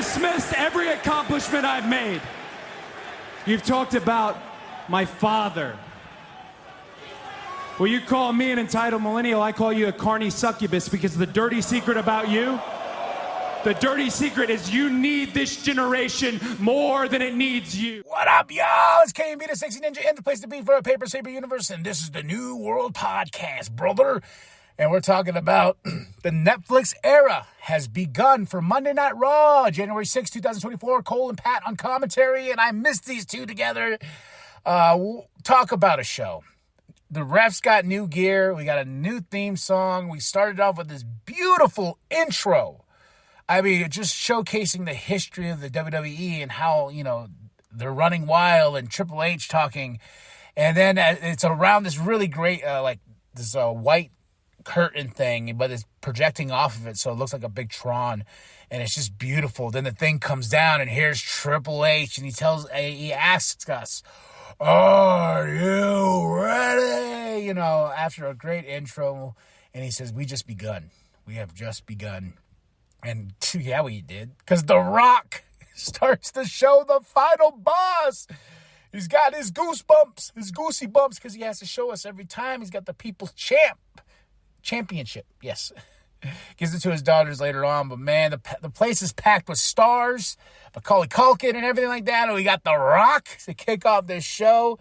dismissed every accomplishment I've made. You've talked about my father. Well, you call me an entitled millennial, I call you a carny succubus, because the dirty secret about you, the dirty secret is you need this generation more than it needs you. What up, y'all? It's KMB, the Sexy Ninja, and the place to be for a Paper Saber universe, and this is the New World Podcast, brother. And we're talking about the Netflix era has begun for Monday Night Raw, January 6, 2024. Cole and Pat on commentary, and I missed these two together. We'll talk about a show. The refs got new gear. We got a new theme song. We started off with this beautiful intro. I mean, just showcasing the history of the WWE and how, you know, they're running wild and Triple H talking. And then it's around this really great, this white curtain thing, but it's projecting off of it, so it looks like a big Tron. And it's just beautiful. Then the thing comes down, and here's Triple H, and he asks us, "Are you ready?" You know, after a great intro, and he says, "We just begun. We have just begun." And yeah, we did, because The Rock starts to show the final boss. He's got his goosebumps, his goosey bumps, because he has to show us every time. He's got the People's Championship, yes. Gives it to his daughters later on, but man, the place is packed with stars, Macaulay Culkin and everything like that, and we got The Rock to kick off this show,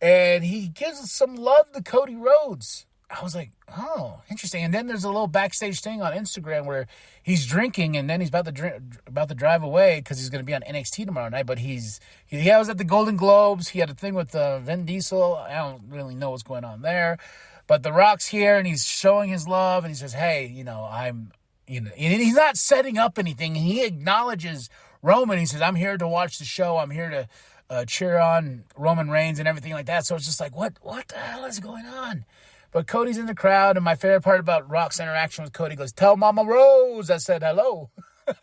and he gives us some love to Cody Rhodes. I was like, oh, interesting. And then there's a little backstage thing on Instagram where he's drinking, and then he's about to drive away because he's going to be on NXT tomorrow night. But he was at the Golden Globes. He had a thing with Vin Diesel. I don't really know what's going on there. But The Rock's here, and he's showing his love, and he says, "Hey, and he's not setting up anything. He acknowledges Roman. He says, "I'm here to watch the show. I'm here to cheer on Roman Reigns and everything like that." So it's just like, what the hell is going on? But Cody's in the crowd, and my favorite part about Rock's interaction with Cody goes, "Tell Mama Rose I said hello." I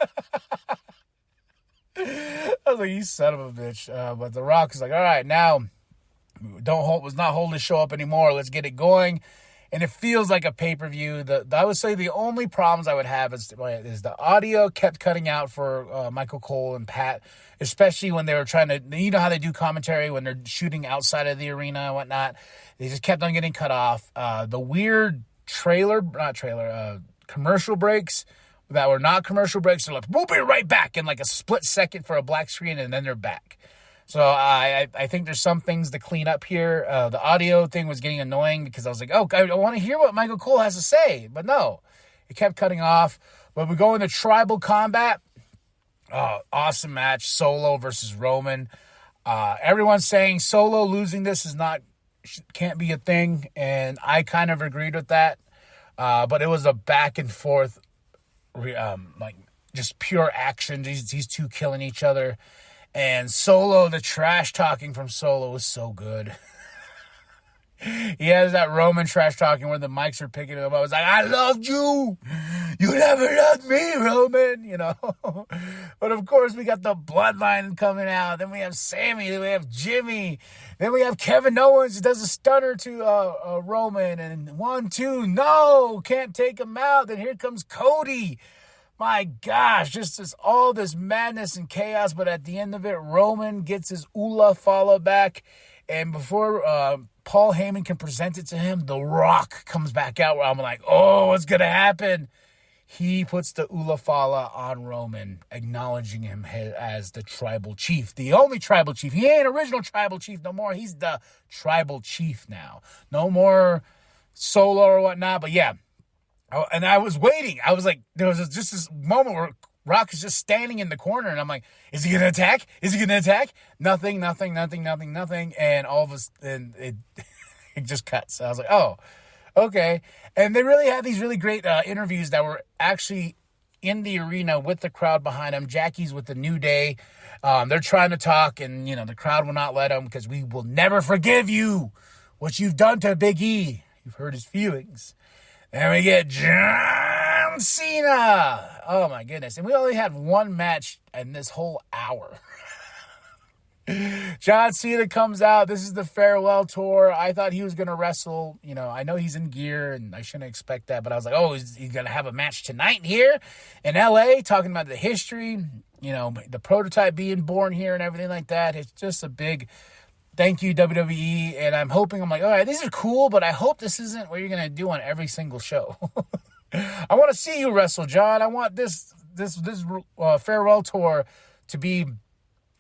was like, "You son of a bitch." But The Rock is like, "All right, now let's not hold this show up anymore. Let's get it going." And it feels like a pay-per-view. I would say the only problems I would have is the audio kept cutting out for Michael Cole and Pat, especially when they were trying to, you know how they do commentary when they're shooting outside of the arena and whatnot. They just kept on getting cut off. The weird commercial breaks that were not commercial breaks. They're like, "We'll be right back," in like a split second for a black screen, and then they're back. So I think there's some things to clean up here. The audio thing was getting annoying because I was like, I want to hear what Michael Cole has to say. But no, it kept cutting off. But we go into tribal combat. Awesome match. Solo versus Roman. Everyone's saying Solo losing this can't be a thing. And I kind of agreed with that. But it was a back and forth, just pure action. These two killing each other. And Solo, the trash talking from Solo was so good. He has that Roman trash talking where the mics are picking him up. I was like, "I loved you. You never loved me, Roman," you know. But of course, we got the bloodline coming out. Then we have Sammy. Then we have Jimmy. Then we have Kevin Owens who does a stunner to Roman. And 1, 2, no, can't take him out. Then here comes Cody. My gosh, just all this madness and chaos, but at the end of it, Roman gets his Ula follow back, and before Paul Heyman can present it to him, The Rock comes back out, where I'm like, oh, what's going to happen? He puts the Ula Fala on Roman, acknowledging him as the tribal chief, the only tribal chief. He ain't original tribal chief no more. He's the tribal chief now. No more Solo or whatnot, but yeah. And I was waiting. I was like, there was just this moment where Rock is just standing in the corner, and I'm like, is he going to attack? Is he going to attack? Nothing. And all of us, and it just cuts. I was like, oh, okay. And they really had these really great interviews that were actually in the arena with the crowd behind them. Jackie's with the New Day. They're trying to talk, and, the crowd will not let them because we will never forgive you what you've done to Big E. You've hurt his feelings. And we get John Cena. Oh, my goodness. And we only had one match in this whole hour. John Cena comes out. This is the farewell tour. I thought he was going to wrestle. You know, I know he's in gear, and I shouldn't expect that. But I was like, oh, is he going to have a match tonight here in L.A., talking about the history, you know, the prototype being born here and everything like that. It's just a big thank you, WWE. And I'm like, all right, these are cool, but I hope this isn't what you're going to do on every single show. I want to see you wrestle, John. I want this farewell tour to be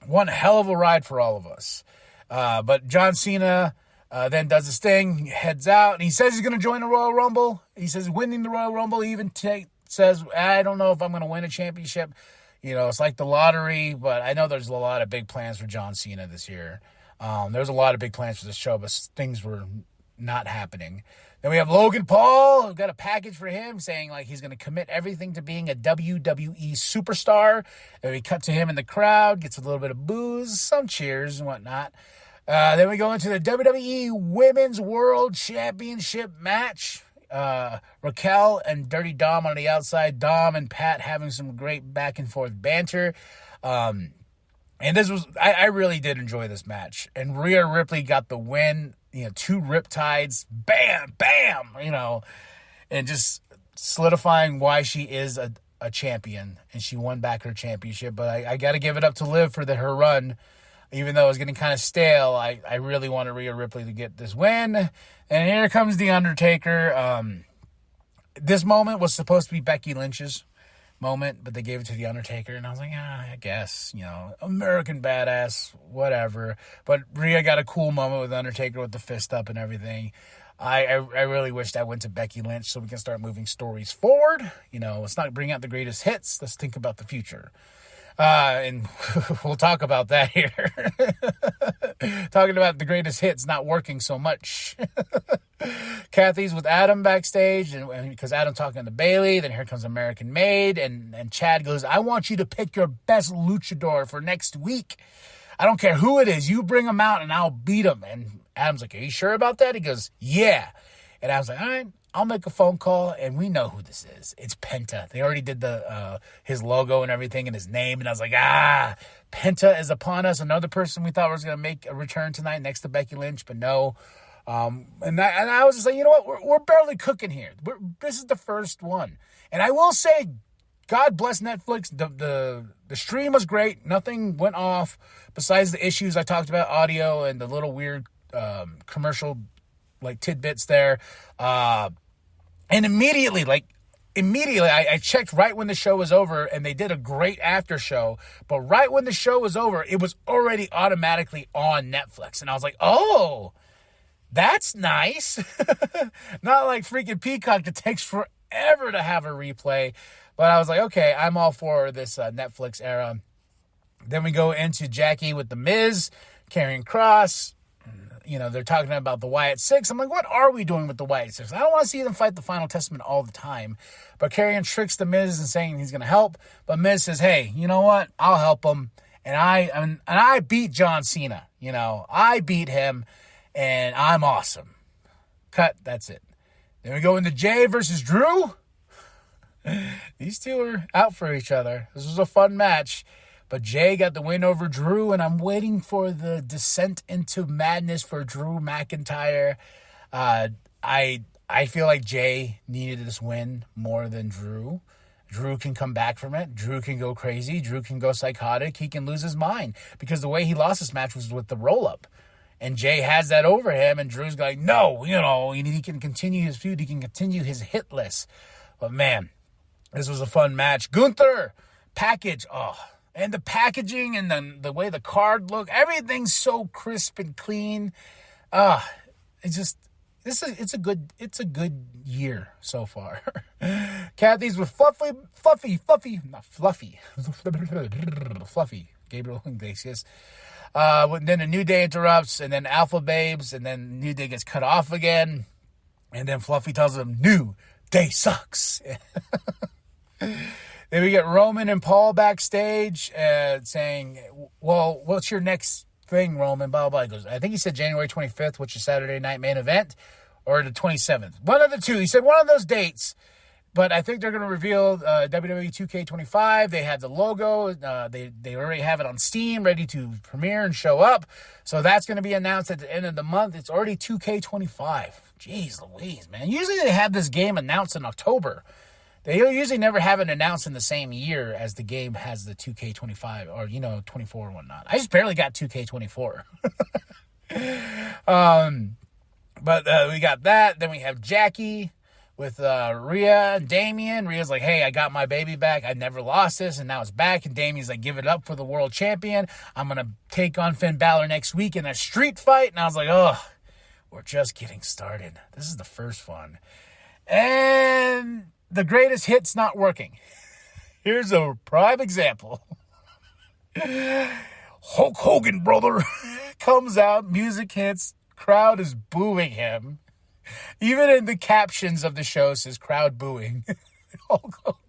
one hell of a ride for all of us. But John Cena then does his thing, heads out, and he says he's going to join the Royal Rumble. He says winning the Royal Rumble. He even says, I don't know if I'm going to win a championship. You know, it's like the lottery, but I know there's a lot of big plans for John Cena this year. There's a lot of big plans for this show, but things were not happening. Then we have Logan Paul. We've got a package for him saying like he's going to commit everything to being a WWE superstar. And we cut to him in the crowd, gets a little bit of booze, some cheers and whatnot. Then we go into the WWE Women's World Championship match. Raquel and Dirty Dom on the outside. Dom and Pat having some great back and forth banter. And this was, I really did enjoy this match. And Rhea Ripley got the win. You know, 2 riptides, bam, bam, you know, and just solidifying why she is a champion, and she won back her championship. But I got to give it up to Liv for her run. Even though it was getting kind of stale, I really wanted Rhea Ripley to get this win. And here comes The Undertaker. This moment was supposed to be Becky Lynch's moment, but they gave it to The Undertaker, and I was like, I guess, you know, American badass, whatever. But Rhea got a cool moment with Undertaker with the fist up and everything. I really wished I went to Becky Lynch so we can start moving stories forward. You know, let's not bring out the greatest hits. Let's think about the future. And we'll talk about that here. Talking about the greatest hits not working so much. Kathy's with Adam backstage, and because Adam talking to Bailey, then here comes American Made, and Chad goes, I want you to pick your best luchador for next week. I don't care who it is. You bring him out, and I'll beat him. And Adam's like, are you sure about that? He goes, yeah. And I was like, all right, I'll make a phone call, and we know who this is. It's Penta. They already did his logo and everything and his name, and I was like, Penta is upon us. Another person we thought was going to make a return tonight next to Becky Lynch, but no. And I was just like, you know what? We're barely cooking here. This is the first one. And I will say, God bless Netflix. The stream was great. Nothing went off besides the issues I talked about, audio and the little weird commercial like tidbits there. And immediately, I checked right when the show was over, and they did a great after show. But right when the show was over, it was already automatically on Netflix. And I was like, oh, that's nice. Not like freaking Peacock. It takes forever to have a replay. But I was like, okay, I'm all for this Netflix era. Then we go into Jackie with The Miz, Karrion Kross. You know, they're talking about the Wyatt Six. I'm like, what are we doing with the Wyatt Six? I don't want to see them fight the Final Testament all the time. But Karrion tricks The Miz and saying he's going to help. But Miz says, hey, you know what? I'll help him. And I beat John Cena. You know, I beat him. And I'm awesome. Cut. That's it. Then we go into Jay versus Drew. These two are out for each other. This was a fun match. But Jay got the win over Drew, and I'm waiting for the descent into madness for Drew McIntyre. I feel like Jay needed this win more than Drew. Drew can come back from it. Drew can go crazy. Drew can go psychotic. He can lose his mind. Because the way he lost this match was with the roll-up. And Jay has that over him, and Drew's like, no, you know, he can continue his feud. He can continue his hit list. But, man, this was a fun match. Gunther, package, and the packaging and then the way the card looked, everything's so crisp and clean. It's a good year so far. Kathy's with Fluffy. Gabriel Iglesias. Then a New Day interrupts, and then Alpha Babes, and then New Day gets cut off again. And then Fluffy tells them, New Day sucks. Then we get Roman and Paul backstage saying, well, what's your next thing, Roman? Blah, blah, blah. He goes, I think he said January 25th, which is Saturday night main event, or the 27th. One of the two. He said one of those dates. But I think they're going to reveal WWE 2K25. They had the logo. They already have it on Steam, ready to premiere and show up. So that's going to be announced at the end of the month. It's already 2K25. Jeez Louise, man. Usually they have this game announced in October. They usually never have it announced in the same year as the game has the 2K25 or, 24 and whatnot. I just barely got 2K24. But we got that. Then we have Jackie with Rhea and Damian. Rhea's like, hey, I got my baby back. I never lost this, and now it's back. And Damian's like, give it up for the world champion. I'm going to take on Finn Balor next week in a street fight. And I was like, oh, we're just getting started. This is the first one. And the greatest hit's not working. Here's a prime example. Hulk Hogan, brother, comes out, music hits, crowd is booing him. Even in the captions of the show says crowd booing. Hulk Hogan.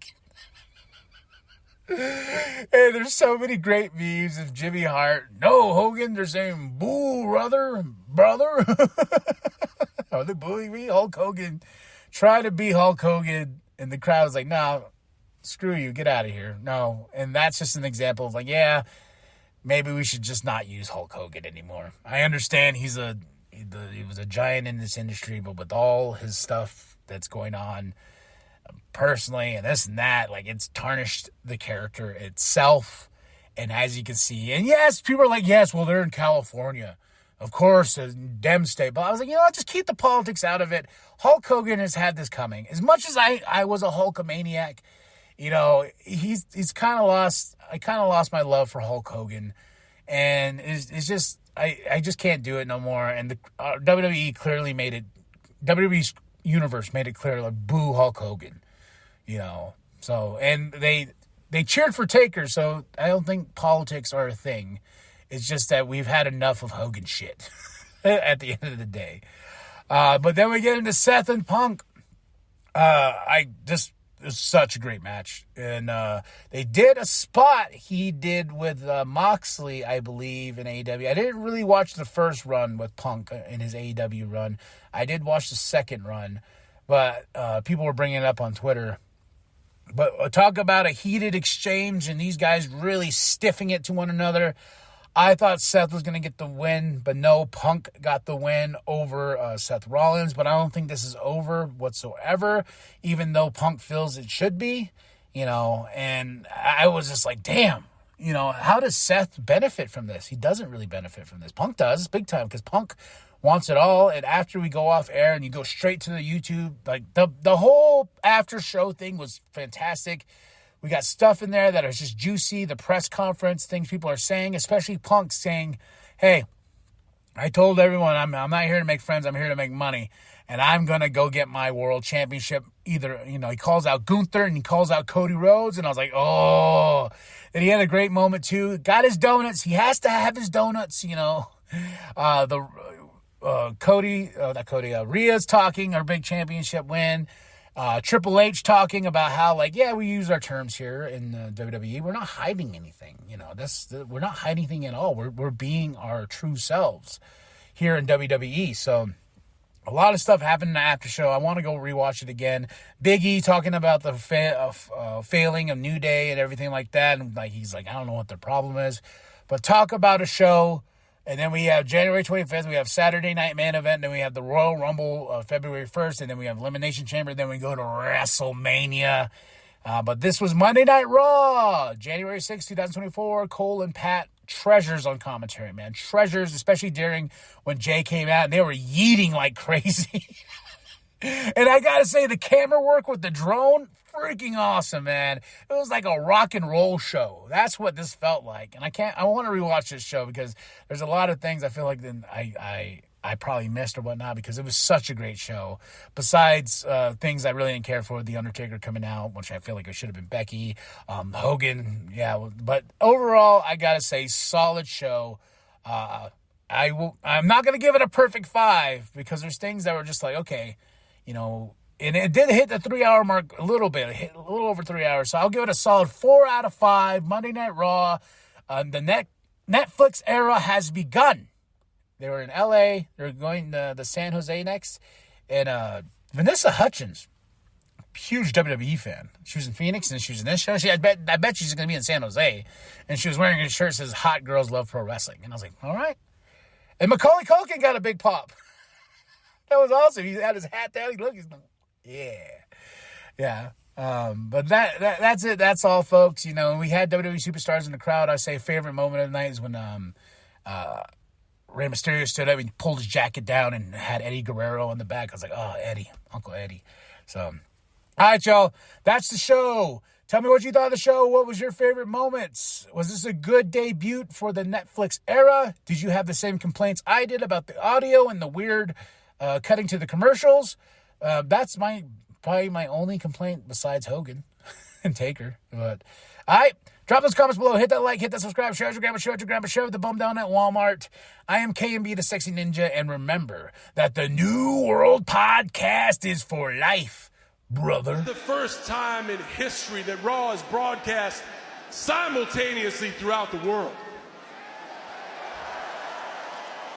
And there's so many great memes of Jimmy Hart. No, Hogan, they're saying boo, brother. Are they booing me? Hulk Hogan. Try to be Hulk Hogan. And the crowd's like, no, screw you. Get out of here. No. And that's just an example of like, yeah, maybe we should just not use Hulk Hogan anymore. I understand he was a giant in this industry, but with all his stuff that's going on personally and this and that, like it's tarnished the character itself. And as you can see, and yes, people are like, yes, well, they're in California. Of course, a Dem state. But I was like, just keep the politics out of it. Hulk Hogan has had this coming. As much as I was a Hulkamaniac, he's kind of lost. I kind of lost my love for Hulk Hogan. And it's just, I just can't do it no more. And the WWE clearly made it, WWE's universe made it clear, like, boo Hulk Hogan. So, and they cheered for Taker, so I don't think politics are a thing. It's just that we've had enough of Hogan shit at the end of the day. But then we get into Seth and Punk. It was such a great match. And they did a spot he did with Moxley, I believe, in AEW. I didn't really watch the first run with Punk in his AEW run. I did watch the second run, but people were bringing it up on Twitter. But talk about a heated exchange and these guys really stiffing it to one another. I thought Seth was going to get the win, but no, Punk got the win over Seth Rollins. But I don't think this is over whatsoever, even though Punk feels it should be, and I was just like, damn, how does Seth benefit from this? He doesn't really benefit from this. Punk does, big time, because Punk wants it all. And after we go off air and you go straight to the YouTube, like the whole after show thing was fantastic. We got stuff in there that is just juicy. The press conference, things people are saying, especially Punk saying, hey, I told everyone I'm not here to make friends. I'm here to make money. And I'm going to go get my world championship. Either, he calls out Gunther and he calls out Cody Rhodes. And I was like, oh. And he had a great moment too. Got his donuts. He has to have his donuts, Rhea's talking, our big championship win. Triple H talking about how, we use our terms here in WWE. We're not hiding anything, we're not hiding anything at all. We're being our true selves here in WWE. So a lot of stuff happened in the after show. I want to go rewatch it again. Big E talking about the failing of New Day and everything like that. And he's like, I don't know what their problem is, but talk about a show. And then we have January 25th, we have Saturday Night Main Event, then we have the Royal Rumble February 1st, and then we have Elimination Chamber, then we go to WrestleMania. But this was Monday Night Raw, January 6th, 2024. Cole and Pat, treasures on commentary, man. Treasures, especially during when Jay came out, and they were yeeting like crazy. And I gotta say, the camera work with the drone, freaking awesome, man. It was like a rock and roll show. That's what this felt like. And I want to rewatch this show because there's a lot of things I feel like then I probably missed or whatnot, because it was such a great show. Besides things I really didn't care for, The Undertaker coming out, which I feel like it should have been Becky, Hogan, yeah. But overall, I gotta say, solid show. I'm not gonna give it a perfect 5 because there's things that were just like, okay, and it did hit the 3-hour mark a little bit. It hit a little over 3 hours. So I'll give it a solid 4 out of 5. Monday Night Raw. The Netflix era has begun. They were in L.A. They're going to the San Jose next. And Vanessa Hudgens huge WWE fan. She was in Phoenix and she was in this show. I bet she's going to be in San Jose. And she was wearing a shirt that says, Hot Girls Love Pro Wrestling. And I was like, all right. And Macaulay Culkin got a big pop. That was awesome. He had his hat down. He's like, yeah. But that's it. That's all, folks. You know, we had WWE superstars in the crowd. I say favorite moment of the night is when Rey Mysterio stood up and pulled his jacket down and had Eddie Guerrero on the back. I was like, oh, Eddie, Uncle Eddie. So, all right, y'all. That's the show. Tell me what you thought of the show. What was your favorite moments? Was this a good debut for the Netflix era? Did you have the same complaints I did about the audio and the weird cutting to the commercials? That's probably my only complaint besides Hogan and Taker. But, all right. Drop those comments below. Hit that like, hit that subscribe, share your grandma, share with the bum down at Walmart. I am KMB, the Sexy Ninja, and remember that the New World Podcast is for life, brother. The first time in history that Raw is broadcast simultaneously throughout the world.